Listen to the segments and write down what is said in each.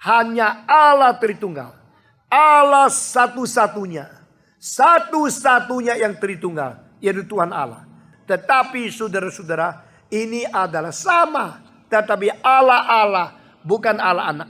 Hanya Allah Tritunggal. Allah satu-satunya. Satu-satunya yang Tritunggal, yaitu Tuhan Allah. Tetapi saudara-saudara, ini adalah sama. Tetapi Allah bukan Allah Anak.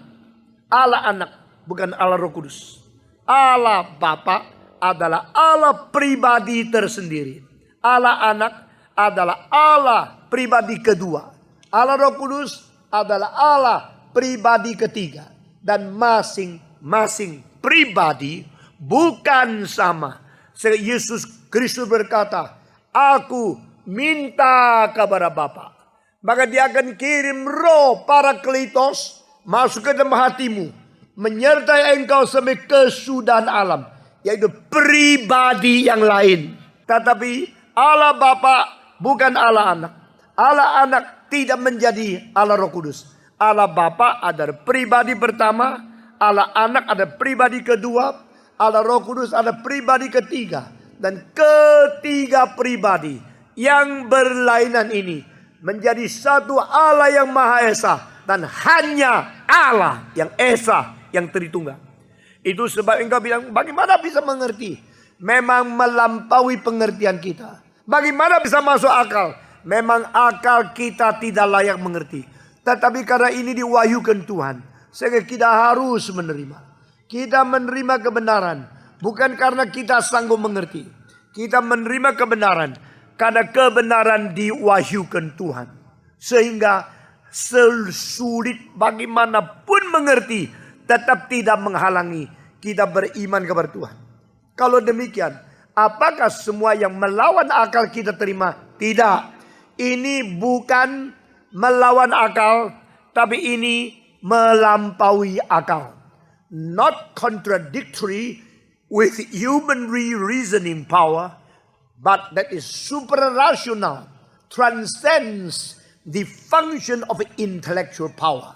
Allah Anak bukan Allah Roh Kudus. Allah Bapa adalah Allah pribadi tersendiri. Allah Anak adalah Allah pribadi kedua. Allah Roh Kudus adalah Allah pribadi ketiga. Dan masing-masing pribadi bukan sama. Yesus Kristus berkata, aku minta kepada Bapa, maka dia akan kirim roh Parakletos masuk ke dalam hatimu, menyertai engkau sampai kesudahan alam, yaitu pribadi yang lain. Tetapi Allah Bapa bukan Allah Anak. Allah Anak tidak menjadi Allah Roh Kudus. Allah Bapa adalah pribadi pertama, Allah Anak ada pribadi kedua, Allah Roh Kudus ada pribadi ketiga. Dan ketiga pribadi yang berlainan ini menjadi satu Allah yang Maha Esa. Dan hanya Allah yang Esa, yang Tritunggal. Itu sebab engkau bilang, bagaimana bisa mengerti? Memang melampaui pengertian kita. Bagaimana bisa masuk akal? Memang akal kita tidak layak mengerti. Tetapi karena ini diwahyukan Tuhan, sehingga kita harus menerima. Kita menerima kebenaran bukan karena kita sanggup mengerti. Kita menerima kebenaran karena kebenaran diwahyukan Tuhan. Sehingga sesulit bagaimanapun mengerti, tetap tidak menghalangi kita beriman kepada Tuhan. Kalau demikian, apakah semua yang melawan akal kita terima? Tidak. Ini bukan melawan akal, tapi ini melampaui akal. Not contradictory with human reasoning power, but that is supra-rational, transcends the function of intellectual power.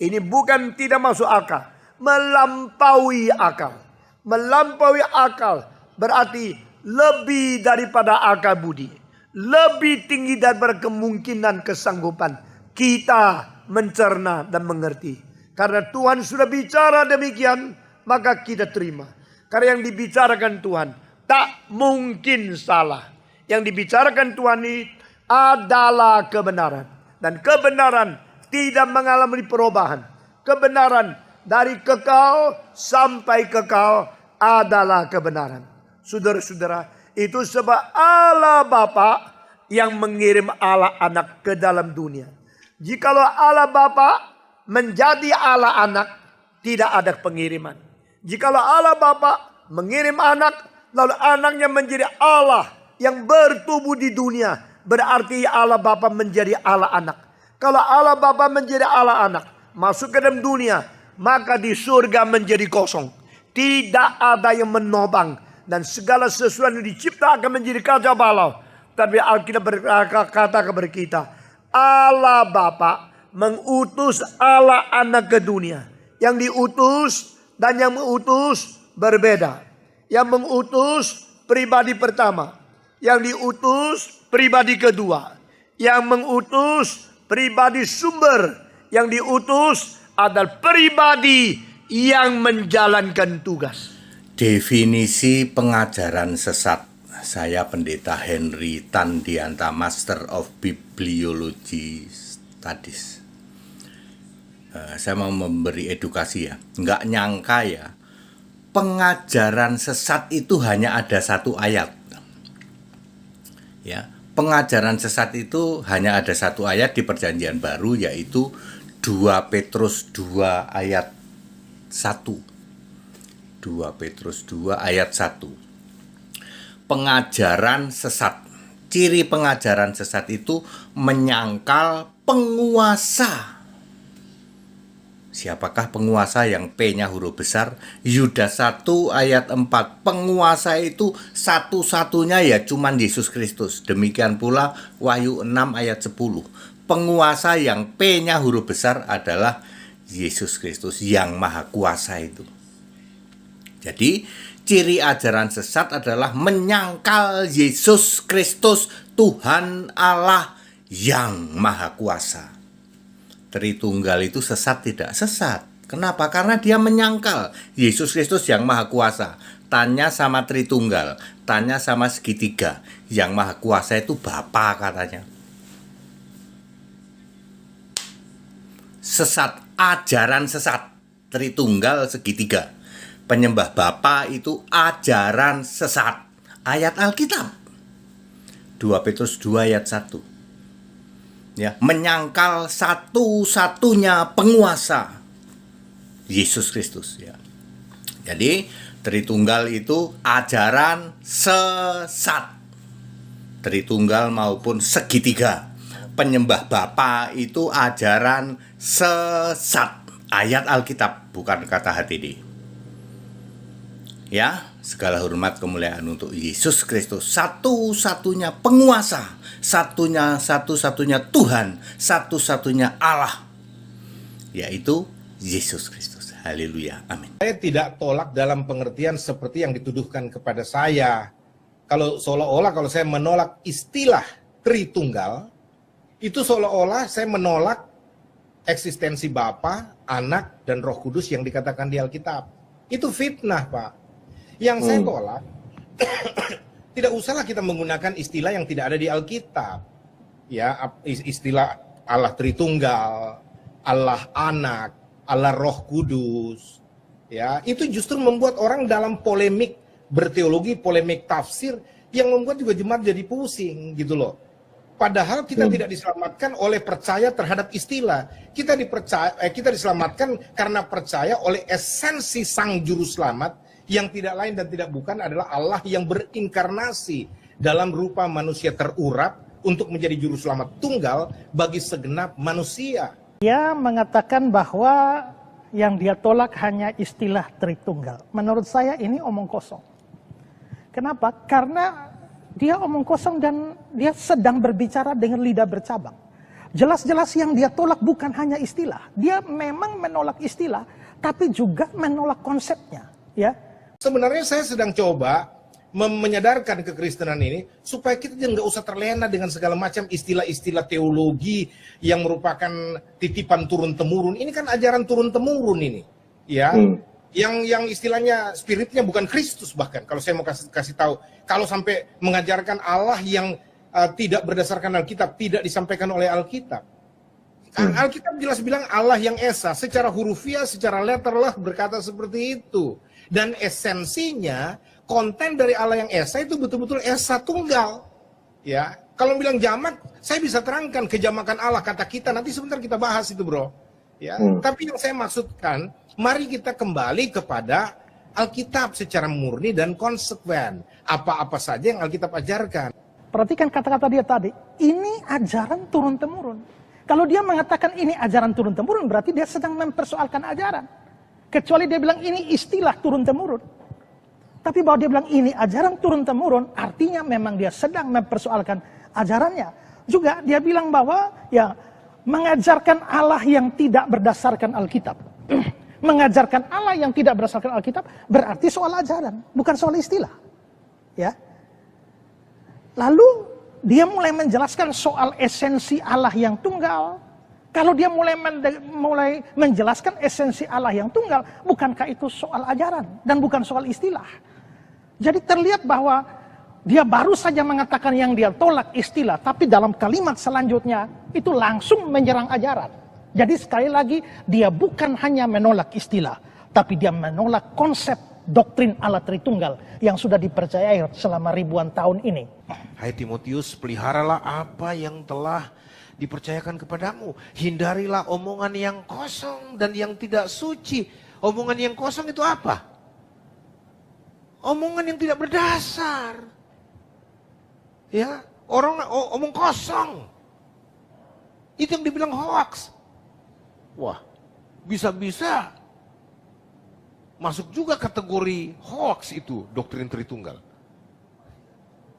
Ini bukan tidak masuk akal, melampaui akal. Melampaui akal berarti lebih daripada akal budi. Lebih tinggi daripada kemungkinan kesanggupan kita mencerna dan mengerti. Karena Tuhan sudah bicara demikian, maka kita terima. Karena yang dibicarakan Tuhan tak mungkin salah. Yang dibicarakan Tuhan ini adalah kebenaran. Dan kebenaran tidak mengalami perubahan. Kebenaran dari kekal sampai kekal adalah kebenaran. Saudara-saudara, itu sebab Allah Bapa yang mengirim Allah Anak ke dalam dunia. Jikalau Allah Bapa menjadi Allah Anak, tidak ada pengiriman. Jikalau Allah Bapa mengirim anak, lalu anaknya menjadi Allah yang bertubuh di dunia, berarti Allah Bapa menjadi Allah Anak. Kalau Allah Bapa menjadi Allah Anak, masuk ke dalam dunia, maka di surga menjadi kosong. Tidak ada yang menopang. Dan segala sesuatu yang dicipta akan menjadi kacau balau. Tapi Alkitab berkata kepada kita, Allah Bapa mengutus Allah Anak ke dunia. Yang diutus dan yang mengutus berbeda. Yang mengutus pribadi pertama. Yang diutus pribadi kedua. Yang mengutus pribadi sumber. Yang diutus adalah pribadi yang menjalankan tugas. Definisi pengajaran sesat. Saya Pendeta Henry Tandianta, Master of Bibliology Studies. Saya mau memberi edukasi ya. Nggak nyangka ya, pengajaran sesat itu hanya ada satu ayat. Ya, pengajaran sesat itu hanya ada satu ayat di Perjanjian Baru, yaitu 2 Petrus 2 ayat 1. 2 Petrus 2 ayat 1. Pengajaran sesat. Ciri pengajaran sesat itu menyangkal penguasa. Siapakah penguasa? Yang P-nya huruf besar. Yudas 1 ayat 4. Penguasa itu satu-satunya ya cuman Yesus Kristus. Demikian pula Wahyu 6 ayat 10. Penguasa yang P-nya huruf besar adalah Yesus Kristus yang Maha Kuasa itu. Jadi ciri ajaran sesat adalah menyangkal Yesus Kristus Tuhan Allah yang Maha Kuasa. Tritunggal itu sesat tidak? Sesat. Kenapa? Karena dia menyangkal Yesus Kristus yang Maha Kuasa. Tanya sama Tritunggal, tanya sama segitiga. Yang Maha Kuasa itu Bapa katanya. Sesat, ajaran sesat. Tritunggal, segitiga. Penyembah Bapa itu ajaran sesat. Ayat Alkitab. 2 Petrus 2 ayat 1. Ya, menyangkal satu-satunya penguasa, Yesus Kristus, ya. Jadi Tritunggal itu ajaran sesat. Tritunggal maupun segitiga. Penyembah Bapa itu ajaran sesat. Ayat Alkitab, bukan kata HTD. Ya, segala hormat kemuliaan untuk Yesus Kristus, satu-satunya penguasa, satu-satunya Tuhan, satu-satunya Allah, yaitu Yesus Kristus. Haleluya, amin. Saya tidak tolak dalam pengertian seperti yang dituduhkan kepada saya. Kalau seolah-olah kalau saya menolak istilah Tritunggal, itu seolah-olah saya menolak eksistensi Bapa, Anak, dan Roh Kudus yang dikatakan di Alkitab. Itu fitnah, Pak. Yang saya tolak, tidak usahlah kita menggunakan istilah yang tidak ada di Alkitab. Ya, istilah Allah Tritunggal, Allah Anak, Allah Roh Kudus, ya, itu justru membuat orang dalam polemik berteologi, polemik tafsir yang membuat juga jemaat jadi pusing gitu loh. Padahal kita tidak diselamatkan oleh percaya terhadap istilah. Kita diselamatkan karena percaya oleh esensi Sang Juru Selamat yang tidak lain dan tidak bukan adalah Allah yang berinkarnasi dalam rupa manusia terurap untuk menjadi Juru Selamat tunggal bagi segenap manusia. Dia mengatakan bahwa yang dia tolak hanya istilah Tritunggal. Menurut saya ini omong kosong. Kenapa? Karena dia omong kosong dan dia sedang berbicara dengan lidah bercabang. Jelas-jelas yang dia tolak bukan hanya istilah. Dia memang menolak istilah, tapi juga menolak konsepnya. Ya. Sebenarnya saya sedang coba menyadarkan kekristenan ini supaya kita nggak usah terlena dengan segala macam istilah-istilah teologi yang merupakan titipan turun-temurun. Ini kan ajaran turun-temurun ini, ya. Yang istilahnya spiritnya bukan Kristus bahkan. Kalau saya mau kasih tahu, kalau sampai mengajarkan Allah yang tidak berdasarkan Alkitab, tidak disampaikan oleh Alkitab. Alkitab jelas bilang Allah yang esa, secara hurufiah, secara letterlah berkata seperti itu. Dan esensinya konten dari Allah yang esa itu betul-betul esa tunggal. Ya, kalau bilang jamak, saya bisa terangkan kejamakan Allah kata kita. Nanti sebentar kita bahas itu, bro. Ya, tapi yang saya maksudkan, mari kita kembali kepada Alkitab secara murni dan konsekuen. Apa-apa saja yang Alkitab ajarkan. Perhatikan kata-kata dia tadi. Ini ajaran turun-temurun. Kalau dia mengatakan ini ajaran turun-temurun, berarti dia sedang mempersoalkan ajaran. Kecuali dia bilang ini istilah turun-temurun. Tapi bahwa dia bilang ini ajaran turun-temurun, artinya memang dia sedang mempersoalkan ajarannya. Juga dia bilang bahwa ya mengajarkan Allah yang tidak berdasarkan Alkitab. Mengajarkan Allah yang tidak berdasarkan Alkitab berarti soal ajaran, bukan soal istilah. Ya. Lalu dia mulai menjelaskan soal esensi Allah yang tunggal. Kalau dia mulai menjelaskan esensi Allah yang tunggal, bukankah itu soal ajaran dan bukan soal istilah? Jadi terlihat bahwa dia baru saja mengatakan yang dia tolak istilah, tapi dalam kalimat selanjutnya itu langsung menyerang ajaran. Jadi sekali lagi dia bukan hanya menolak istilah, tapi dia menolak konsep doktrin Allah Tritunggal yang sudah dipercayai selama ribuan tahun ini. Hai Timotius, peliharalah apa yang telah dipercayakan kepadamu. Hindarilah omongan yang kosong dan yang tidak suci. Omongan yang kosong itu apa? Omongan yang tidak berdasar. Ya, orang omong kosong. Itu yang dibilang hoax. Wah, bisa-bisa masuk juga kategori hoax itu doktrin Tritunggal.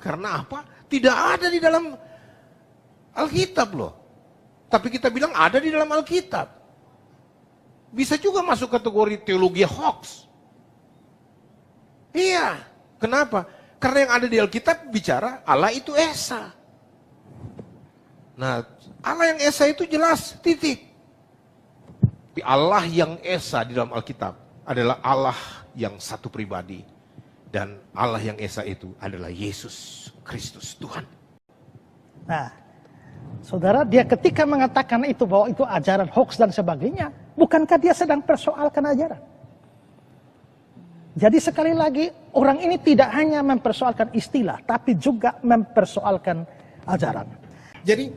Karena apa? Tidak ada di dalam Alkitab loh. Tapi kita bilang ada di dalam Alkitab. Bisa juga masuk kategori teologi hoax. Iya. Kenapa? Karena yang ada di Alkitab bicara Allah itu esa. Nah, Allah yang esa itu jelas, titik. Tapi Allah yang esa di dalam Alkitab adalah Allah yang satu pribadi. Dan Allah yang esa itu adalah Yesus Kristus Tuhan. Nah, saudara, dia ketika mengatakan itu bahwa itu ajaran hoax dan sebagainya, bukankah dia sedang persoalkan ajaran? Jadi sekali lagi, orang ini tidak hanya mempersoalkan istilah, tapi juga mempersoalkan ajaran. Jadi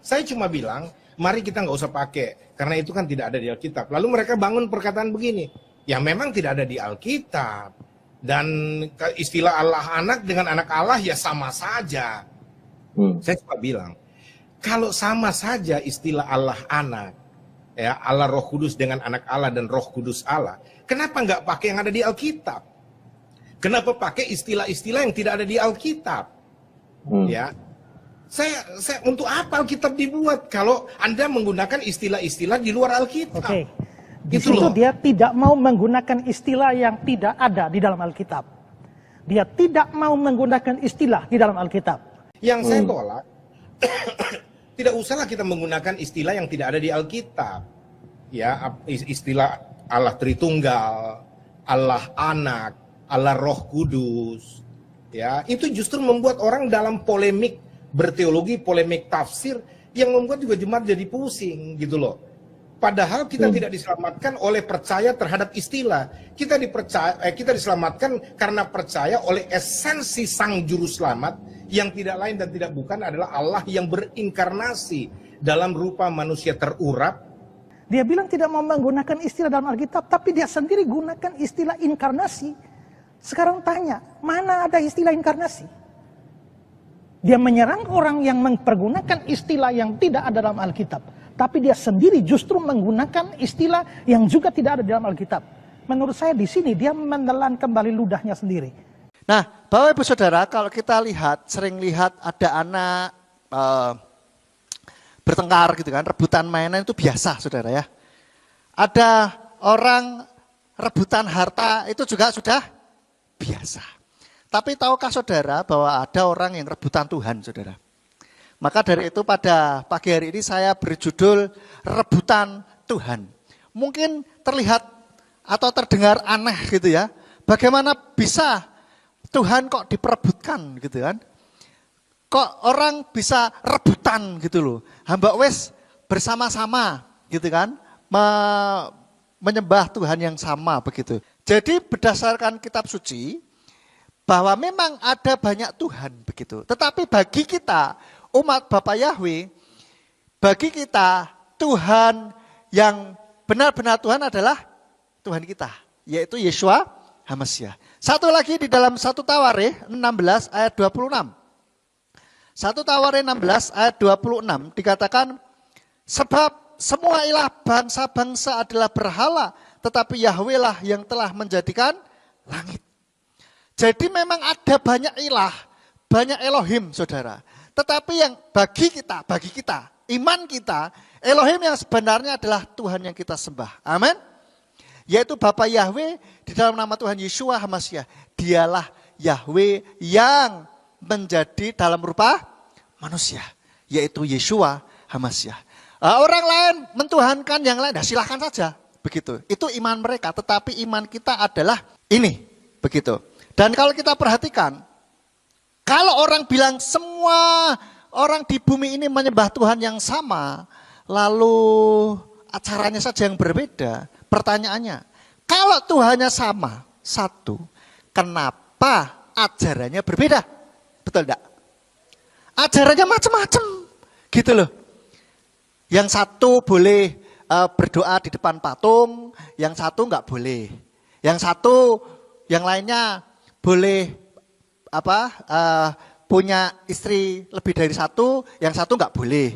saya cuma bilang, mari kita nggak usah pakai, karena itu kan tidak ada di Alkitab. Lalu mereka bangun perkataan begini, ya memang tidak ada di Alkitab. Dan istilah Allah anak dengan anak Allah ya sama saja. Saya cuma bilang, kalau sama saja istilah Allah anak, ya Allah Roh Kudus dengan anak Allah dan Roh Kudus Allah, kenapa nggak pakai yang ada di Alkitab? Kenapa pakai istilah-istilah yang tidak ada di Alkitab? Ya, saya untuk apa Alkitab dibuat kalau Anda menggunakan istilah-istilah di luar Alkitab? Oke. Di situ dia tidak mau menggunakan istilah yang tidak ada di dalam Alkitab. Dia tidak mau menggunakan istilah di dalam Alkitab. Yang saya tolak, tidak usahlah kita menggunakan istilah yang tidak ada di Alkitab. Ya, istilah Allah Tritunggal, Allah Anak, Allah Roh Kudus. Ya, itu justru membuat orang dalam polemik berteologi, polemik tafsir yang membuat juga jemaat jadi pusing gitu loh. Padahal kita tidak diselamatkan oleh percaya terhadap istilah. Kita diselamatkan karena percaya oleh esensi Sang Juru Selamat yang tidak lain dan tidak bukan adalah Allah yang berinkarnasi dalam rupa manusia terurap. Dia bilang tidak mau menggunakan istilah dalam Alkitab, tapi dia sendiri gunakan istilah inkarnasi. Sekarang tanya, mana ada istilah inkarnasi? Dia menyerang orang yang mempergunakan istilah yang tidak ada dalam Alkitab. Tapi dia sendiri justru menggunakan istilah yang juga tidak ada dalam Alkitab. Menurut saya di sini dia menelan kembali ludahnya sendiri. Nah, Bapak Ibu Saudara, kalau kita sering lihat ada anak bertengkar gitu kan, rebutan mainan itu biasa Saudara ya. Ada orang rebutan harta itu juga sudah biasa. Tapi tahukah Saudara bahwa ada orang yang rebutan Tuhan Saudara? Maka dari itu pada pagi hari ini saya berjudul Rebutan Tuhan. Mungkin terlihat atau terdengar aneh gitu ya. Bagaimana bisa Tuhan kok diperebutkan gitu kan. Kok orang bisa rebutan gitu loh. Hamba wes bersama-sama gitu kan. Menyembah Tuhan yang sama begitu. Jadi berdasarkan kitab suci bahwa memang ada banyak Tuhan begitu. Tetapi bagi kita umat Bapa Yahweh, bagi kita Tuhan yang benar-benar Tuhan adalah Tuhan kita, yaitu Yeshua HaMashiach. Satu lagi di dalam 1 Tawarikh 16 ayat 26. 1 Tawarikh 16 ayat 26 dikatakan, sebab semua ilah bangsa-bangsa adalah berhala, tetapi Yahweh lah yang telah menjadikan langit. Jadi memang ada banyak ilah, banyak Elohim Saudara. Tetapi yang bagi kita, iman kita, Elohim yang sebenarnya adalah Tuhan yang kita sembah. Amin. Yaitu Bapa Yahweh di dalam nama Tuhan Yeshua HaMashiach. Dialah Yahweh yang menjadi dalam rupa manusia. Yaitu Yeshua HaMashiach. Orang lain mentuhankan yang lain, silahkan saja. Begitu. Itu iman mereka. Tetapi iman kita adalah ini. Begitu. Dan kalau kita perhatikan, kalau orang bilang semua orang di bumi ini menyembah Tuhan yang sama, lalu acaranya saja yang berbeda, pertanyaannya, kalau Tuhannya sama, satu, kenapa ajarannya berbeda? Betul enggak? Ajarannya macam-macam, gitu loh. Yang satu boleh berdoa di depan patung, yang satu enggak boleh. Yang satu, yang lainnya boleh punya istri lebih dari satu, yang satu nggak boleh.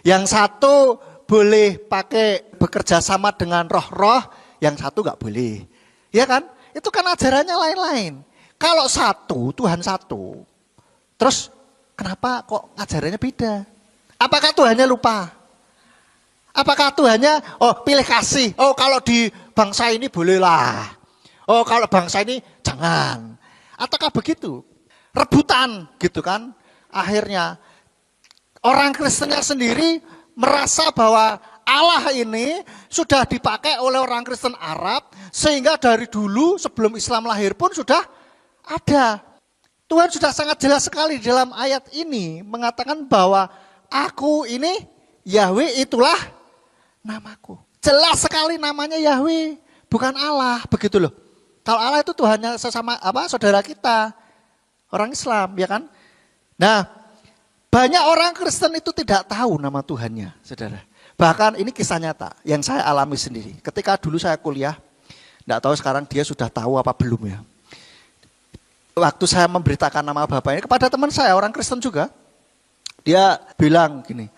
Yang satu boleh pakai bekerja sama dengan roh-roh, yang satu nggak boleh. Ya kan? Itu kan ajarannya lain-lain. Kalau satu, Tuhan satu, terus kenapa kok ajarannya beda? Apakah Tuhannya lupa? Apakah Tuhannya, pilih kasih, kalau di bangsa ini bolehlah. Kalau bangsa ini jangan. Ataukah begitu? Rebutan gitu kan. Akhirnya orang Kristennya sendiri merasa bahwa Allah ini sudah dipakai oleh orang Kristen Arab, sehingga dari dulu sebelum Islam lahir pun sudah ada. Tuhan sudah sangat jelas sekali dalam ayat ini mengatakan bahwa aku ini Yahweh, itulah namaku. Jelas sekali namanya Yahweh, bukan Allah, begitu loh. Kalau Allah itu Tuhannya sesama saudara kita, orang Islam, ya kan? Nah, banyak orang Kristen itu tidak tahu nama Tuhannya, saudara. Bahkan ini kisah nyata yang saya alami sendiri. Ketika dulu saya kuliah, tidak tahu sekarang dia sudah tahu apa belum ya. Waktu saya memberitakan nama Bapak ini kepada teman saya, orang Kristen juga. Dia bilang gini,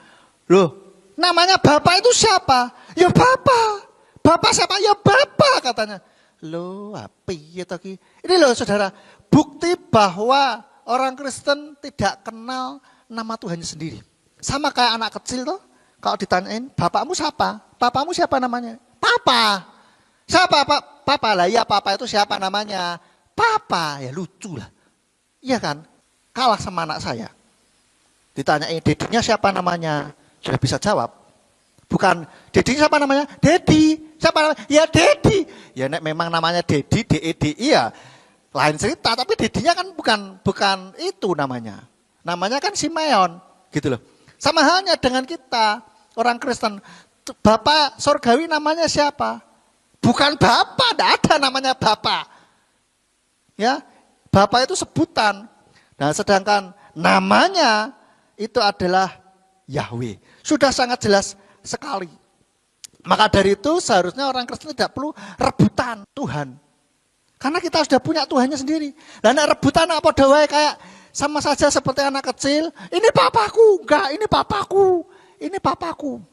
loh namanya Bapak itu siapa? Ya Bapak. Bapak siapa? Ya Bapak katanya. Loh apa ya toki? Ini loh saudara, bukti bahwa orang Kristen tidak kenal nama Tuhannya sendiri. Sama kayak anak kecil tuh. Kalau ditanyain, bapakmu siapa? Papamu siapa namanya? Papa. Siapa papa lah? Ya papa itu siapa namanya? Papa. Ya lucu lah. Iya kan? Kalah sama anak saya. Ditanyain, dedinya siapa namanya? Sudah bisa jawab. Bukan, dedinya siapa namanya? Dedi. Siapa namanya? Ya Dedi. Ya nek memang namanya Dedi, D-E-D-I ya. Lain cerita, tapi dedinya kan bukan itu namanya. Namanya kan Simeon. Gitu loh. Sama halnya dengan kita. Orang Kristen, Bapak Sorgawi namanya siapa? Bukan Bapak, tidak ada namanya Bapak. Ya, Bapak itu sebutan. Nah, sedangkan namanya itu adalah Yahweh. Sudah sangat jelas sekali. Maka dari itu seharusnya orang Kristen tidak perlu rebutan Tuhan. Karena kita sudah punya Tuhannya sendiri. Dan rebutan apa doa kayak sama saja seperti anak kecil. Ini papaku, enggak, ini papaku. Ini papaku.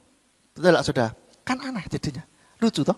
Betul gak saudara? Kan aneh jadinya. Lucu toh?